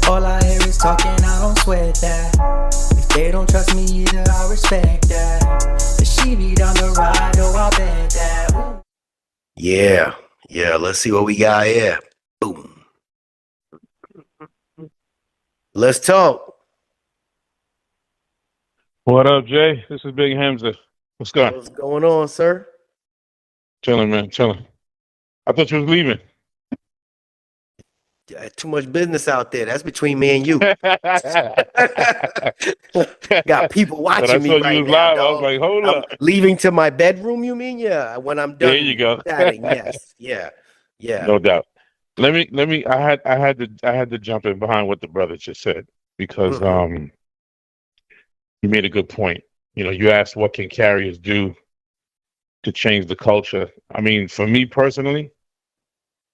All I hear is talking, I don't sweat that. If they don't trust me either, I respect that. But she be down the ride, oh, I bet that. Ooh. Yeah, let's see what we got here. Boom. Let's talk. What up, Jay? This is Big Hamza. What's going? What's going on, sir? Chilling, man. Chilling. I thought you was leaving. Too much business out there. That's between me and you. Got people watching me right now. Live. Dog. I was like, hold up. Leaving to my bedroom, you mean? Yeah. When I'm done. There you go. Chatting, yes. Yeah. No doubt. Let me. I had to jump in behind what the brother just said because you made a good point. You know, you asked what can carriers do to change the culture. I mean, for me personally,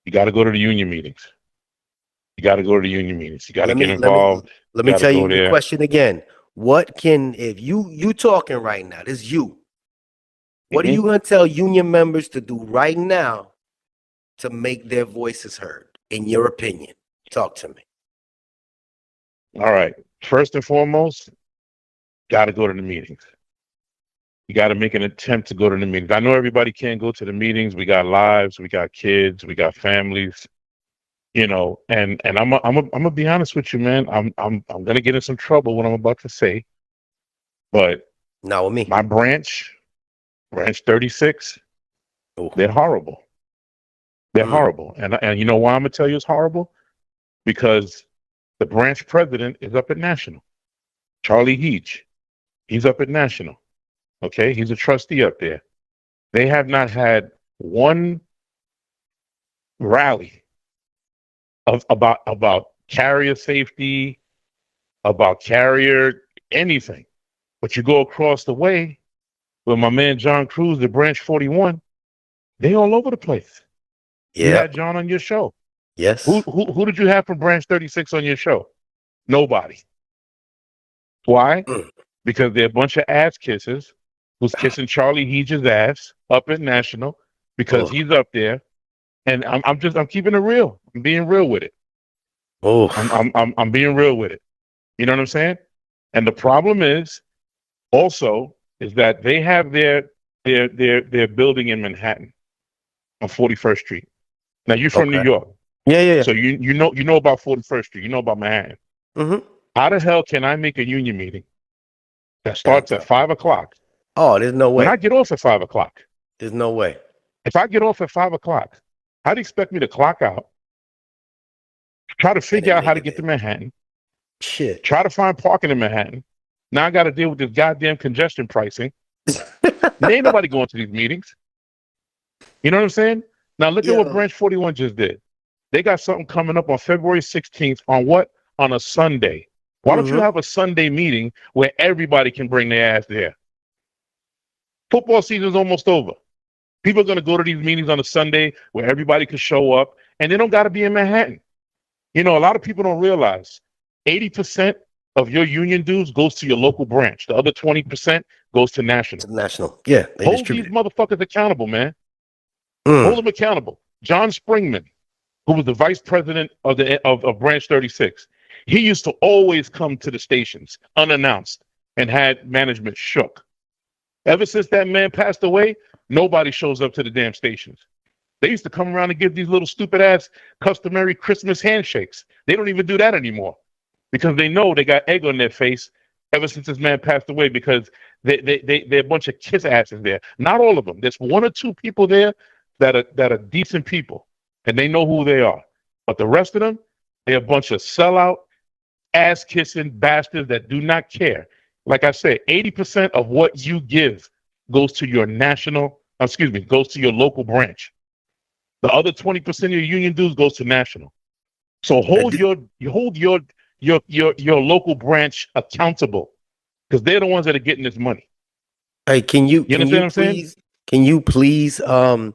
you got to go to the union meetings. You got to get involved. Let me tell you the question again. What can, if you talking right now, this is you. What are you going to tell union members to do right now to make their voices heard, in your opinion? Talk to me. All right. First and foremost, got to go to the meetings. You got to make an attempt to go to the meetings. I know everybody can't go to the meetings. We got lives, we got kids, we got families, you know, and I'm gonna be honest with you, man. I'm gonna get in some trouble what I'm about to say, but not with me. My branch 36, they're horrible. They're horrible, and you know why I'm gonna tell you it's horrible? Because the branch president is up at National, Charlie Heach. He's up at National. Okay, he's a trustee up there. They have not had one rally about carrier safety, about carrier anything. But you go across the way with my man John Cruz, the branch 41, they all over the place. Yeah. You had John on your show. Yes. Who did you have from branch 36 on your show? Nobody. Why? Because they're a bunch of ass kissers who's kissing Charlie Heach's ass up at National because he's up there. And I'm keeping it real. I'm being real with it. I'm being real with it. You know what I'm saying? And the problem is that they have their building in Manhattan on 41st Street. Now you're from New York. Yeah. So you know about 41st Street. You know about Manhattan. How the hell can I make a union meeting that starts at 5:00? Oh, there's no way. When I get off at 5:00. There's no way. If I get off at 5:00, how do you expect me to clock out? Try to figure out how to get to Manhattan. Shit. Try to find parking in Manhattan. Now I got to deal with this goddamn congestion pricing. There ain't nobody going to these meetings. You know what I'm saying? Now look at what Branch 41 just did. They got something coming up on February 16th on what? On a Sunday. Why don't you have a Sunday meeting where everybody can bring their ass there? Football season's almost over. People are going to go to these meetings on a Sunday where everybody can show up, and they don't got to be in Manhattan. You know, a lot of people don't realize 80% of your union dues goes to your local branch. The other 20% goes to National. Yeah. Hold these motherfuckers accountable, man. Hold them accountable. John Springman, who was the vice president of Branch 36, he used to always come to the stations unannounced and had management shook. Ever since that man passed away, nobody shows up to the damn stations. They used to come around and give these little stupid ass customary Christmas handshakes. They don't even do that anymore because they know they got egg on their face ever since this man passed away because they're a bunch of kiss asses there. Not all of them. There's one or two people there that are decent people and they know who they are. But the rest of them, they're a bunch of sellout, ass kissing bastards that do not care. Like I said, 80% of what you give goes to your goes to your local branch. The other 20% of your union dues goes to National. So hold your local branch accountable because they're the ones that are getting this money. Hey, can you understand what I'm saying? Can you please not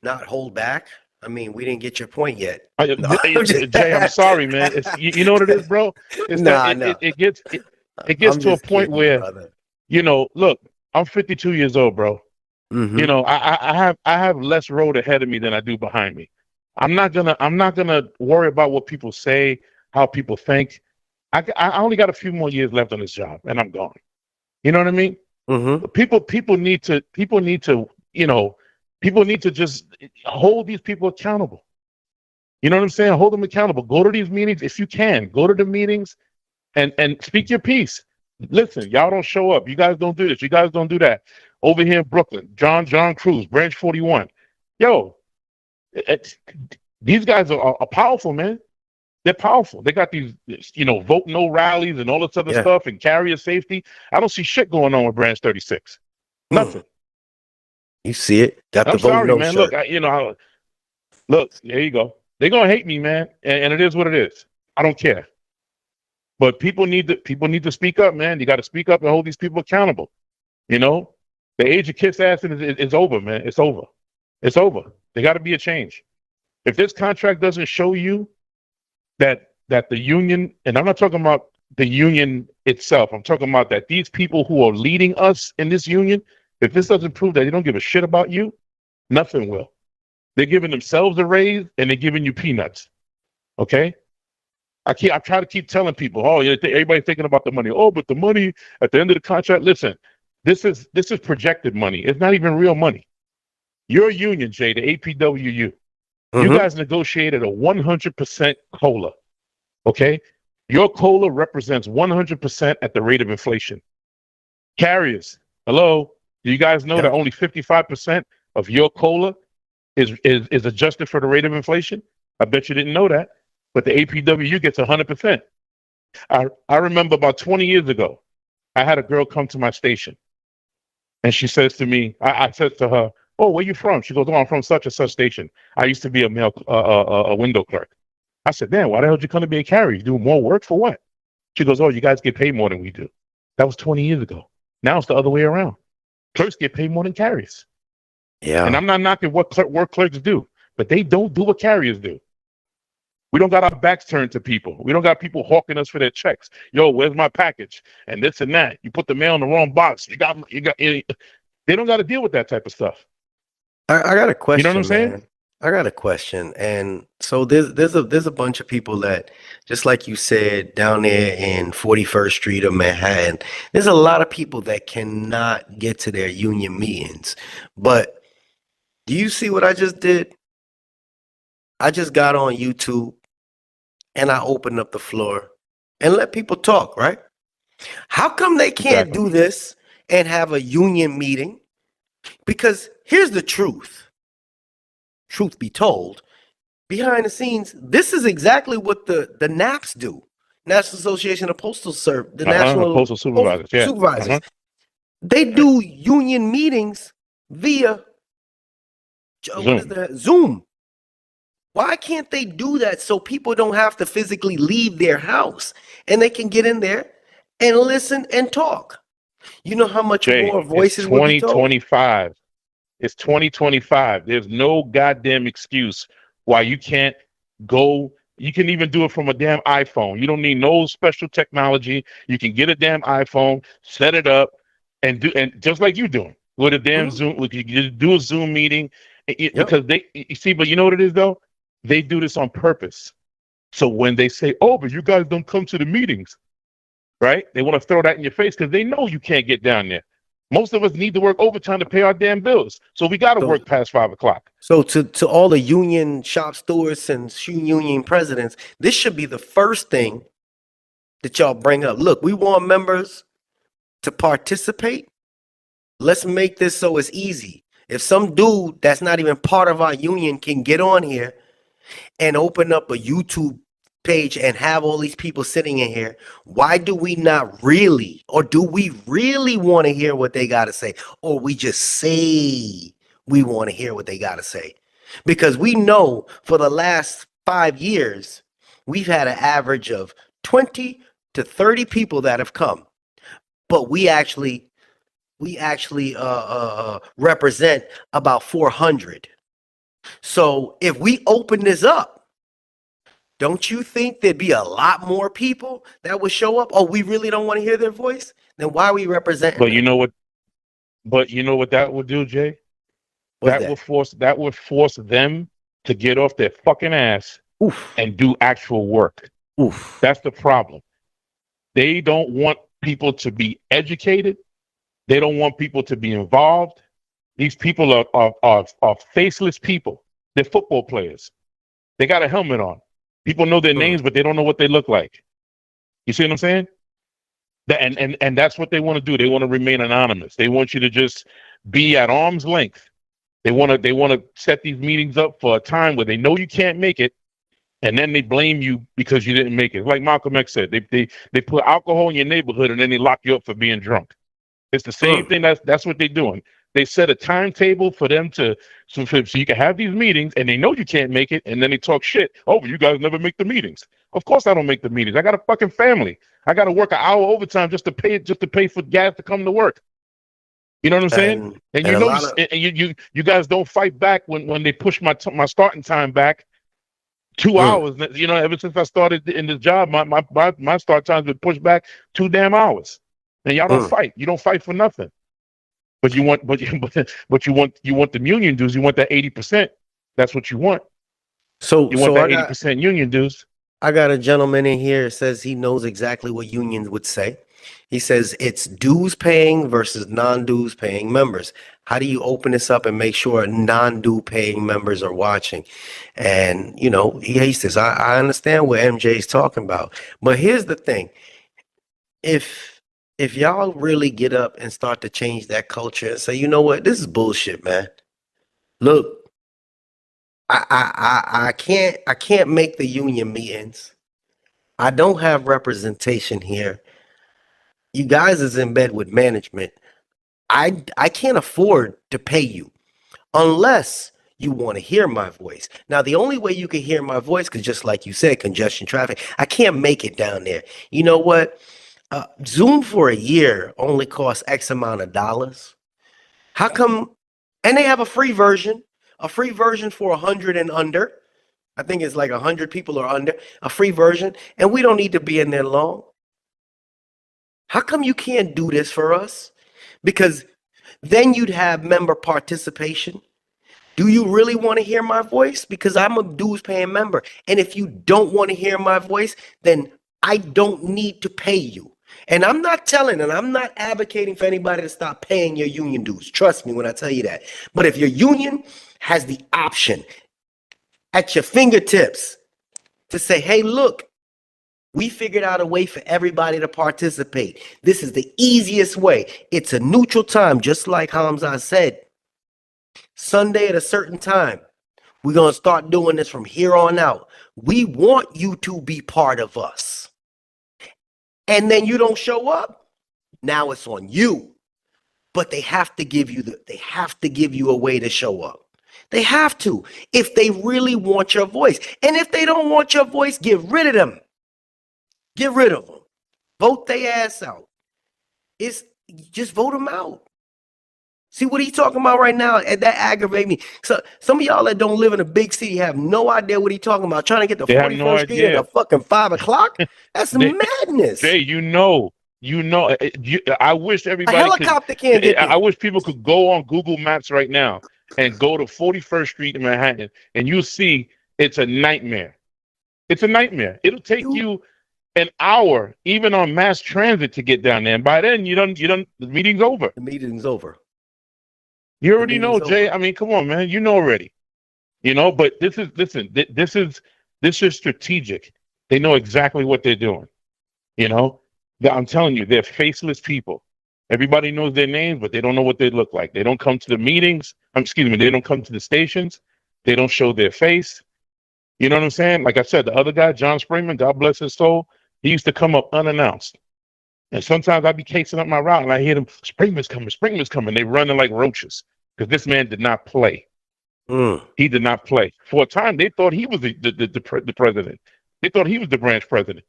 hold back? I mean, we didn't get your point yet. Jay, I'm sorry, man. You know what it is, bro? It gets to a point where, you know, look, I'm 52 years old, bro. You know, I have less road ahead of me than I do behind me. I'm not gonna worry about what people say. how people think. I only got a few more years left on this job, and I'm gone. You know what I mean? Mm-hmm. People need to just hold these people accountable. You know what I'm saying? Hold them accountable. Go to these meetings if you can. Go to the meetings and speak your piece. Listen, y'all don't show up. You guys don't do this. You guys don't do that. Over here in Brooklyn, John Cruz, Branch 41. Yo, these guys are powerful, man. They're powerful. They got these, vote no rallies and all this other stuff and carrier safety. I don't see shit going on with Branch 36. Nothing. You see it? Got the I'm vote sorry, no man. shirt. Look, look, there you go. They're gonna hate me, man, and it is what it is. I don't care. But people need to speak up, man. You got to speak up and hold these people accountable. The age of kiss ass is over, man. It's over. It's over. There got to be a change. If this contract doesn't show you that the union, and I'm not talking about the union itself, I'm talking about that these people who are leading us in this union, if this doesn't prove that they don't give a shit about you, nothing will. They're giving themselves a raise and they're giving you peanuts. Okay? I try to keep telling people, everybody's thinking about the money. Oh, but the money at the end of the contract, listen, this is projected money. It's not even real money. Your union, Jay, the APWU, you guys negotiated a 100% COLA. Okay? Your COLA represents 100% at the rate of inflation. Carriers, hello? Do you guys know that only 55% of your COLA is adjusted for the rate of inflation? I bet you didn't know that. But the APWU gets 100%. I remember about 20 years ago, I had a girl come to my station. And she says to me, I said to her, oh, where you from? She goes, oh, I'm from such and such station. I used to be a window clerk. I said, man, why the hell did you come to be a carrier? You do more work for what? She goes, oh, you guys get paid more than we do. That was 20 years ago. Now it's the other way around. Clerks get paid more than carriers. Yeah. And I'm not knocking what work clerks do, but they don't do what carriers do. We don't got our backs turned to people. We don't got people hawking us for their checks. Yo, where's my package? And this and that. You put the mail in the wrong box. They don't got to deal with that type of stuff. I got a question. You know what I'm saying? Man. I got a question. And so there's a bunch of people that, just like you said, down there in 41st Street or Manhattan, there's a lot of people that cannot get to their union meetings. But do you see what I just did? I just got on YouTube and I opened up the floor and let people talk, right? How come they can't do this and have a union meeting? Because here's the truth. Truth be told, behind the scenes, this is exactly what the NAPS do. National Association of Postal Service, the National Postal Supervisors. Supervisors. They do union meetings via Zoom. Why can't they do that so people don't have to physically leave their house and they can get in there and listen and talk? You know how much more voices will be told? 2025. It's 2025. There's no goddamn excuse why you can't go. You can even do it from a damn iPhone. You don't need no special technology. You can get a damn iPhone, set it up, and just like you doing with a damn Zoom. You do a Zoom meeting because you see. But you know what it is though? They do this on purpose. So when they say, "Oh, but you guys don't come to the meetings," right? They want to throw that in your face because they know you can't get down there. Most of us need to work overtime to pay our damn bills. So we got to work past 5 o'clock. So to all the union shop stewards and union presidents, this should be the first thing that y'all bring up. Look, we want members to participate. Let's make this so it's easy. If some dude that's not even part of our union can get on here and open up a YouTube page and have all these people sitting in here, why do we not really, or do we really want to hear what they got to say? Or we just say we want to hear what they got to say? Because we know for the last 5 years, we've had an average of 20 to 30 people that have come, but we actually represent about 400. So if we open this up, don't you think there'd be a lot more people that would show up? Oh, we really don't want to hear their voice? Then why are we representing them? You know what that would do, Jay? That would force them to get off their fucking ass and do actual work. Oof. That's the problem. They don't want people to be educated. They don't want people to be involved. These people are faceless people. They're football players. They got a helmet on. People know their names, but they don't know what they look like. You see what I'm saying? And that's what they want to do. They want to remain anonymous. They want you to just be at arm's length. They want to set these meetings up for a time where they know you can't make it, and then they blame you because you didn't make it. Like Malcolm X said, they put alcohol in your neighborhood and then they lock you up for being drunk. It's the same thing. That's what they're doing. They set a timetable for them so you can have these meetings, and they know you can't make it, and then they talk shit. Oh, you guys never make the meetings. Of course I don't make the meetings. I got a fucking family. I got to work an hour overtime just to pay for gas to come to work. You know what I'm saying? And you know, you guys don't fight back when they push my starting time back 2 hours. You know, ever since I started in this job, my start time's been pushed back 2 damn hours. And y'all don't fight. You don't fight for nothing. But you want the union dues. You want that 80%. That's what you want. So you want that 80% union dues. I got a gentleman in here that says he knows exactly what unions would say. He says it's dues paying versus non-dues paying members. How do you open this up and make sure non-due paying members are watching? And, you know, he says, I understand what MJ is talking about. But here's the thing. If y'all really get up and start to change that culture and say, you know what, this is bullshit, man. Look, I can't make the union meetings. I don't have representation here. You guys is in bed with management. I can't afford to pay you unless you want to hear my voice. Now, the only way you can hear my voice, because just like you said, congestion, traffic, I can't make it down there. You know what? Zoom for a year only costs X amount of dollars. How come? And they have a free version for 100 and under. I think it's like 100 people or under, a free version, and we don't need to be in there long. How come you can't do this for us? Because then you'd have member participation. Do you really want to hear my voice? Because I'm a dues paying member. And if you don't want to hear my voice, then I don't need to pay you. And I'm not advocating for anybody to stop paying your union dues. Trust me when I tell you that. But if your union has the option at your fingertips to say, hey, look, we figured out a way for everybody to participate. This is the easiest way. It's a neutral time, just like Hamza said. Sunday at a certain time. We're going to start doing this from here on out. We want you to be part of us. And then you don't show up. Now it's on you. But they have to give you a way to show up. They have to, if they really want your voice. And if they don't want your voice, get rid of them. Get rid of them. Vote their ass out. It's just vote them out. See what he's talking about right now? And that aggravates me. So some of y'all that don't live in a big city have no idea what he's talking about. Trying to get the 41st Street at the fucking 5 o'clock? That's madness. Jay, I wish everybody a helicopter can't get there. I wish people could go on Google Maps right now and go to 41st Street in Manhattan, and you'll see it's a nightmare. It's a nightmare. It'll take you an hour, even on mass transit, to get down there. And by then, the meeting's over. The meeting's over. You already know, Jay. I mean, come on, man. You know already. You know, but this is strategic. They know exactly what they're doing. You know, I'm telling you, they're faceless people. Everybody knows their names, but they don't know what they look like. They don't come to the meetings. They don't come to the stations. They don't show their face. You know what I'm saying? Like I said, the other guy, John Springman, God bless his soul, he used to come up unannounced. And sometimes I'd be casing up my route and I hear them, Springman's coming. They running like roaches because this man did not play. He did not play. For a time, they thought he was the president. They thought he was the branch president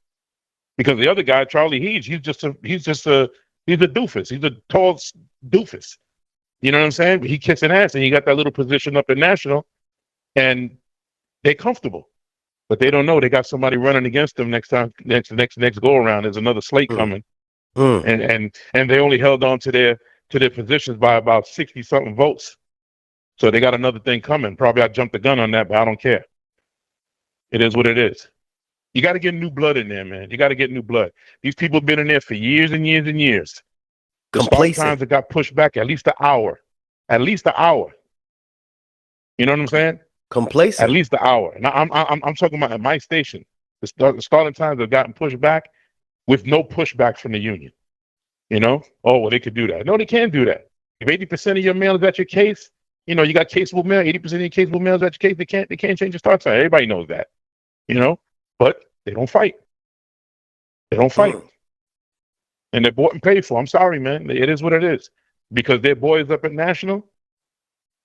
because the other guy, Charlie Heege, he's a doofus. He's a tall doofus. You know what I'm saying? But he kicks an ass and he got that little position up in national and they're comfortable. But they don't know they got somebody running against them next go around. There's another slate coming. And they only held on to their positions by about 60 something votes. So they got another thing coming. Probably I jumped the gun on that, but I don't care. It is what it is. You got to get new blood in there, man. You got to get new blood. These people have been in there for years and years and years. The start times that got pushed back at least an hour. At least an hour. You know what I'm saying? Complacent. At least an hour. And I'm talking about at my station. The starting times have gotten pushed back with no pushback from the union. You know? Oh, well, they could do that. No, they can't do that. If 80% of your mail is at your case, you know, you got caseable mail, 80% of your caseable mail is at your case, they can't change the start time. Everybody knows that. You know? But they don't fight. They don't fight. And they're bought and paid for. I'm sorry, man. It is what it is. Because their boys up at National,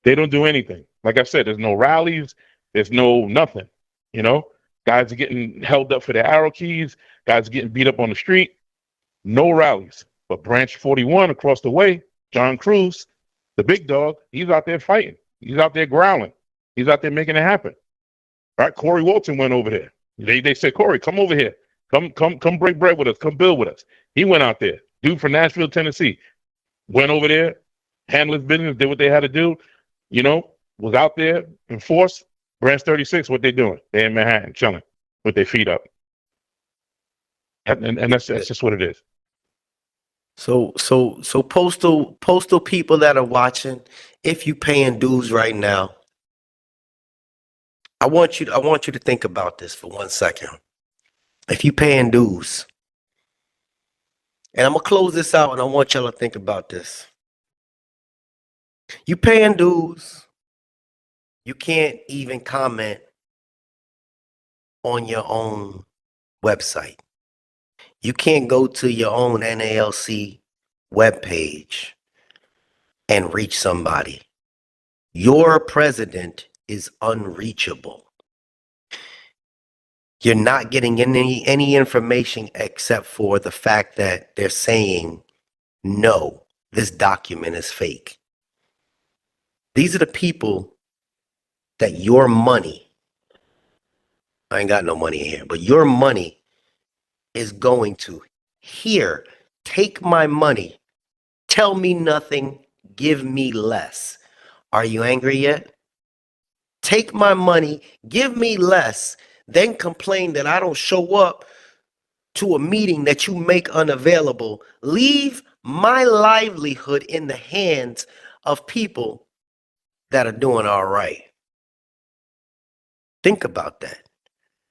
they don't do anything. Like I said, there's no rallies. There's no nothing. You know? Guys are getting held up for their arrow keys. Guys are getting beat up on the street. No rallies. But Branch 41 across the way, John Cruz, the big dog, he's out there fighting. He's out there growling. He's out there making it happen. Right? Corey Walton went over there. They said, Corey, come over here. Come break bread with us. Come build with us. He went out there. Dude from Nashville, Tennessee. Went over there, handled his business, did what they had to do. You know, was out there in force. Branch 36, what they doing? They in Manhattan, chilling with their feet up. And that's just what it is. So postal people that are watching, if you paying dues right now, I want you to think about this for 1 second. If you paying dues, and I'm gonna close this out, and I want y'all to think about this. You paying dues, you can't even comment on your own website. You can't go to your own NALC webpage and reach somebody. Your president is unreachable. You're not getting any information except for the fact that they're saying, no, this document is fake. These are the people that your money, I ain't got no money in here, but your money is going to. Here, take my money, tell me nothing, give me less. Are you angry yet? Take my money, give me less, then complain that I don't show up to a meeting that you make unavailable. Leave my livelihood in the hands of people that are doing all right. Think about that.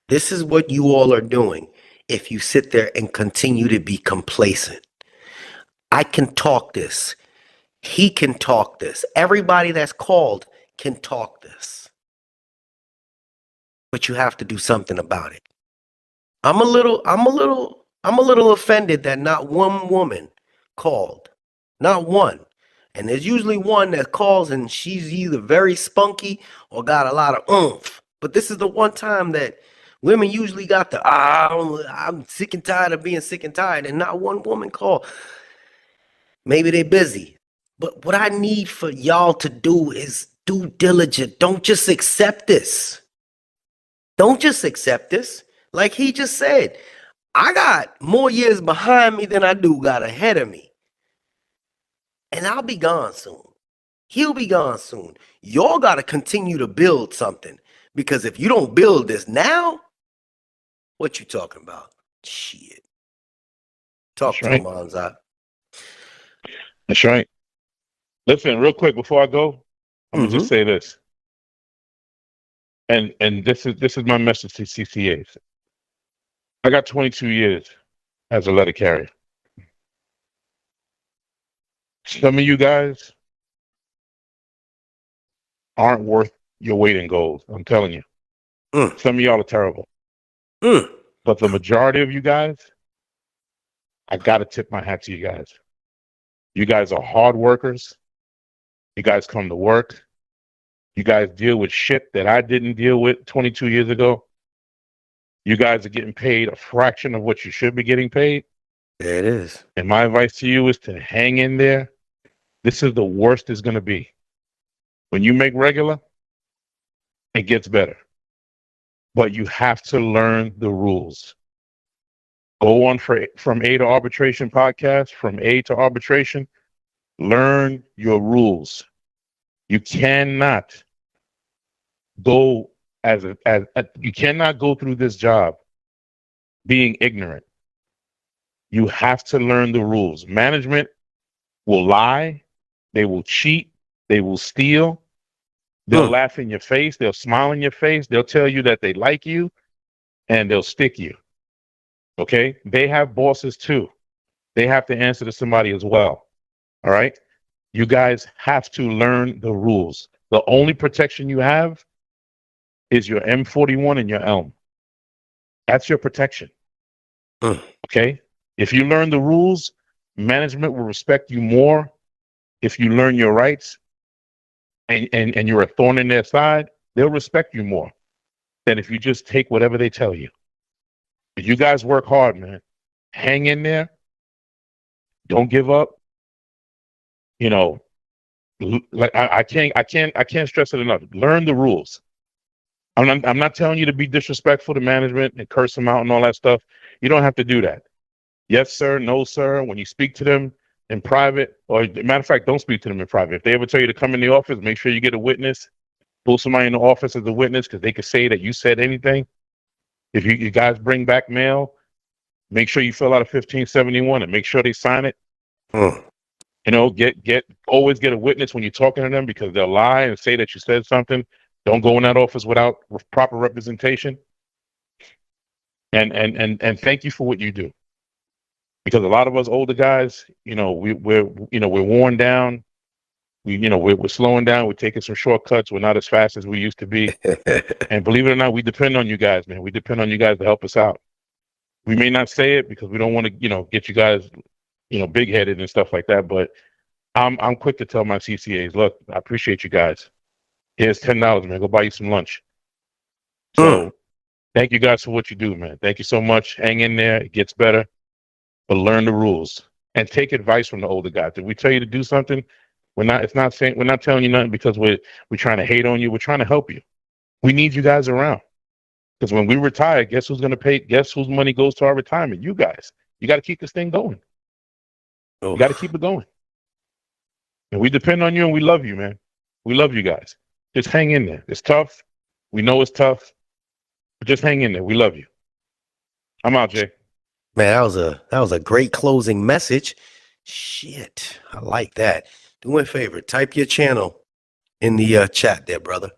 This is what you all are doing if you sit there and continue to be complacent. I can talk this. He can talk this. Everybody that's called can talk this. But you have to do something about it. I'm a little offended that not one woman called. Not one. And there's usually one that calls and she's either very spunky or got a lot of oomph. But this is the one time that women usually got the, I'm sick and tired of being sick and tired, and not one woman called. Maybe they're busy. But what I need for y'all to do is due diligence. Don't just accept this. Don't just accept this. Like he just said, I got more years behind me than I do got ahead of me. And I'll be gone soon. He'll be gone soon. Y'all got to continue to build something. Because if you don't build this now, what you talking about? Shit. Talk to him, Anzai. That's right. Listen, real quick before I go, I'm gonna just say this. And this is my message to CCAs. I got 22 years as a letter carrier. Some of you guys aren't worth your weight in gold. I'm telling you. Some of y'all are terrible. But the majority of you guys, I got to tip my hat to you guys. You guys are hard workers. You guys come to work. You guys deal with shit that I didn't deal with 22 years ago. You guys are getting paid a fraction of what you should be getting paid. There it is. And my advice to you is to hang in there. This is the worst it's going to be. When you make regular, it gets better. But you have to learn the rules. Go on From A to Arbitration podcast, From A to Arbitration. Learn your rules. You cannot go you cannot go through this job being ignorant. You have to learn the rules. Management will lie. They will cheat. They will steal. They'll laugh in your face. They'll smile in your face. They'll tell you that they like you, and they'll stick you. Okay? They have bosses too. They have to answer to somebody as well. All right? You guys have to learn the rules. The only protection you have is your M41 and your Elm. That's your protection. Okay? If you learn the rules, management will respect you more. If you learn your rights and you're a thorn in their side, they'll respect you more than if you just take whatever they tell you. But you guys work hard, man. Hang in there. Don't give up. You know, like I can't stress it enough. Learn the rules. I'm not telling you to be disrespectful to management and curse them out and all that stuff. You don't have to do that. Yes, sir. No, sir. When you speak to them in private, or matter of fact, don't speak to them in private. If they ever tell you to come in the office, make sure you get a witness. Pull somebody in the office as a witness because they could say that you said anything. If you guys bring back mail, make sure you fill out a 1571 and make sure they sign it. You know, always get a witness when you're talking to them because they'll lie and say that you said something. Don't go in that office without proper representation. And thank you for what you do. Because a lot of us older guys, you know, we're worn down. We're slowing down. We're taking some shortcuts. We're not as fast as we used to be. And believe it or not, we depend on you guys, man. We depend on you guys to help us out. We may not say it because we don't want to, get you guys, big headed and stuff like that. But I'm quick to tell my CCAs, look, I appreciate you guys. Here's $10, man. Go buy you some lunch. So thank you guys for what you do, man. Thank you so much. Hang in there. It gets better. But learn the rules and take advice from the older guys. If we tell you to do something, we're not telling you nothing because we're trying to hate on you. We're trying to help you. We need you guys around. Because when we retire, guess who's going to pay? Guess whose money goes to our retirement? You guys. You got to keep this thing going. You got to keep it going. And we depend on you and we love you, man. We love you guys. Just hang in there. It's tough. We know it's tough. But just hang in there. We love you. I'm out, Jay. Man, that was a great closing message. Shit, I like that. Do me a favor, type your channel in the chat there, brother.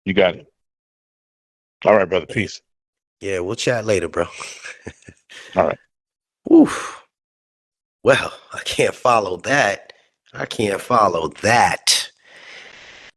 You got it. All right, brother. Peace. Yeah, we'll chat later, bro. All right. Oof. Well, I can't follow that.